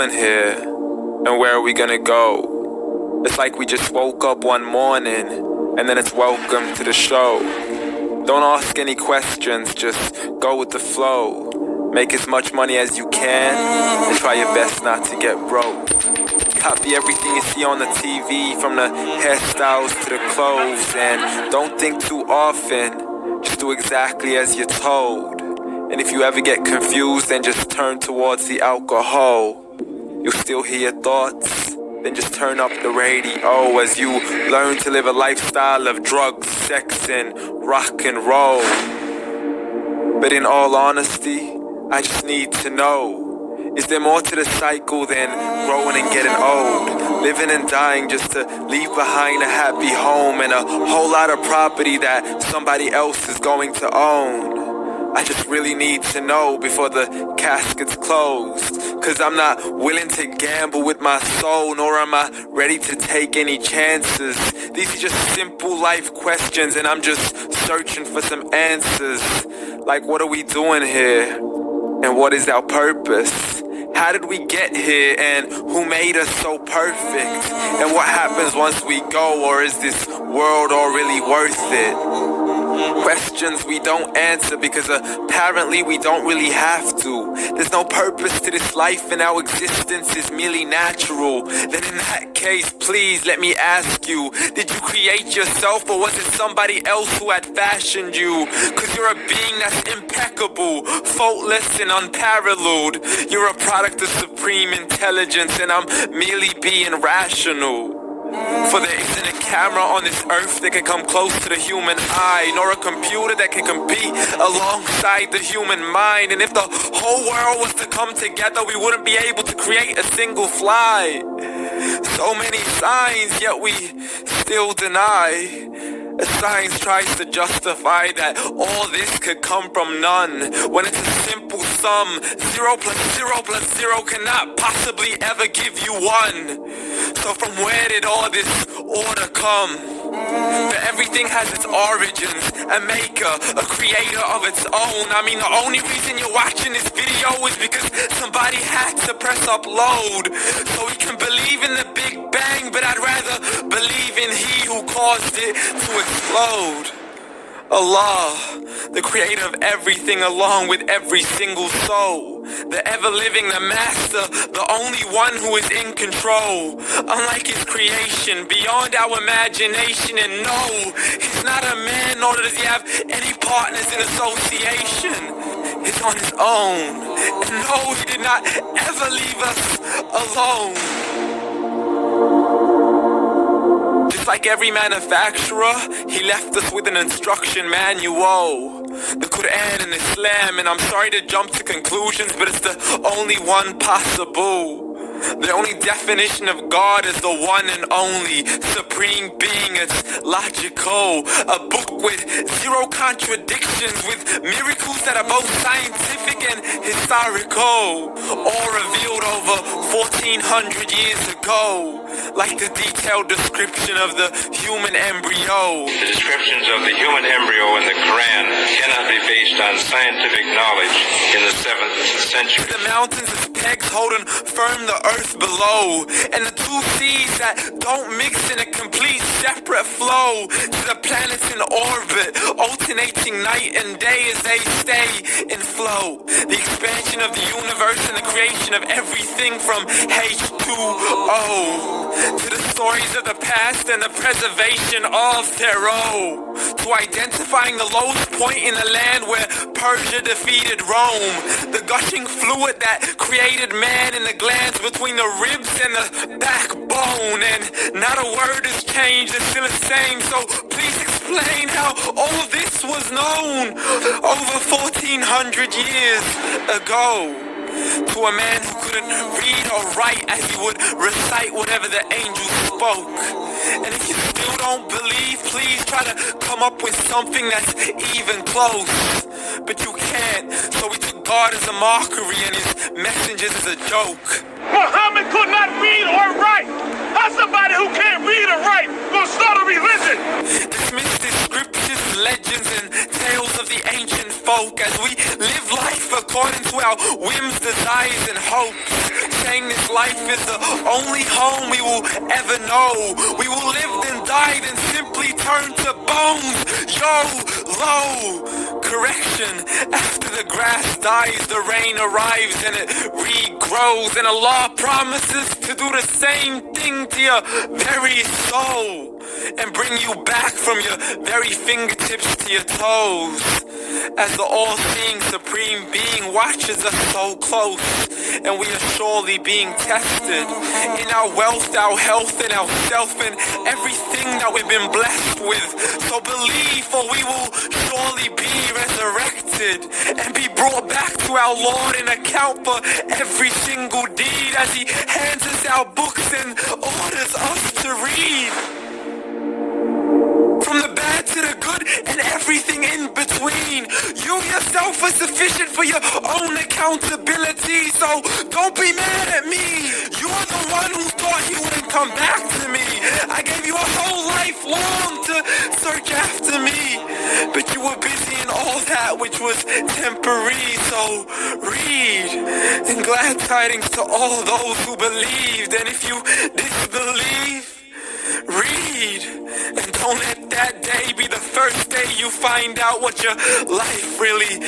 doing here? And where are we gonna go? It's like we just woke up one morning, and then it's welcome to the show. Don't ask any questions, just go with the flow. Make as much money as you can, and try your best not to get broke. Copy everything you see on the TV, from the hairstyles to the clothes, and don't think too often, just do exactly as you're told. And if you ever get confused, then just turn towards the alcohol. You'll still hear your thoughts, then just turn up the radio as you learn to live a lifestyle of drugs, sex, and rock and roll. But in all honesty, I just need to know, is there more to the cycle than growing and getting old? Living and dying just to leave behind a happy home and a whole lot of property that somebody else is going to own. I just really need to know before the casket's closed. Cause I'm not willing to gamble with my soul, nor am I ready to take any chances. These are just simple life questions, and I'm just searching for some answers. Like, what are we doing here? And what is our purpose? How did we get here, and who made us so perfect? And what happens once we go, or is this world all really worth it? Questions we don't answer because apparently we don't really have to. There's no purpose to this life and our existence is merely natural. Then in that case, please let me ask you, did you create yourself, or was it somebody else who had fashioned you? Cause you're a being that's impeccable, faultless and unparalleled. You're a product of supreme intelligence, and I'm merely being rational. For there isn't a camera on this earth that can come close to the human eye, nor a computer that can compete alongside the human mind. And if the whole world was to come together, we wouldn't be able to create a single fly. So many signs, yet we still deny. As science tries to justify that all this could come from none, when it's a simple sum. 0 plus 0 plus 0 cannot possibly ever give you 1. So from where did all this order come? That everything has its origins, a maker, a creator of its own. I mean, the only reason you're watching this video is because somebody had to press upload, so we can believe in the Big Bang, but I'd rather believe in He who caused it to explode. Allah, the creator of everything along with every single soul, the ever-living, the master, the only one who is in control. Unlike his creation, beyond our imagination, and no, he's not a man, nor does he have any partners in association. He's on his own, and no, he did not ever leave us alone. Just like every manufacturer, he left us with an instruction manual. The Quran and Islam, and I'm sorry to jump to conclusions, but it's the only one possible. The only definition of God is the one and only supreme being. It's logical, a book with 0 contradictions, with miracles that are both scientific and historical, all revealed over 1400 years ago, like the detailed description of the human embryo. The descriptions of the human embryo in the Quran cannot be based on scientific knowledge in the 7th century. The mountains as pegs holding firm the earth below, and the 2 seas that don't mix in a complete separate flow, to the planets in orbit, alternating night and day as they stay in flow. The expansion of the universe and the creation of everything from H2O, to the stories of the past and the preservation of Pharaoh, to identifying the lowest point in the land where Persia defeated Rome, the gushing fluid that created man in the glands between the ribs and the backbone, and not a word has changed, it's still the same. So please explain how all of this was known over 1400 years ago, to a man who couldn't read or write, as he would recite whatever the angels spoke. And if you still don't believe, please try to come up with something that's even close. But you can't, so we took God as a mockery and his messengers as a joke. Muhammad could not read or write. How's somebody who can't read or write gonna start a religion? Dismiss the scriptures, legends, and tales of the ancient folk as we live life according to our whims, desires, and hopes, saying this life is the only home we will ever know. We will live then die then simply turn to bones. YOLO. Correction, after the grass dies, the rain arrives and it regrows, and Allah promises to do the same thing to your very soul and bring you back from your very fingertips to your toes, as the all-seeing supreme being watches us so close, and we are surely being tested in our wealth, our health, and our self, and everything that we've been blessed with. So believe, for we will surely be resurrected and be brought back to our Lord and account for every single deed, as He hands us our books and orders us to read. From the bad to the good and everything in between. You yourself are sufficient for your own accountability, so don't be mad at me. You are the one who thought He wouldn't come back to me. I gave you a whole life long to search after me, but you were busy in all that which was temporary. So read, and glad tidings to all those who believed, and if you disbelieve, read, and don't let that day be the first day you find out what your life really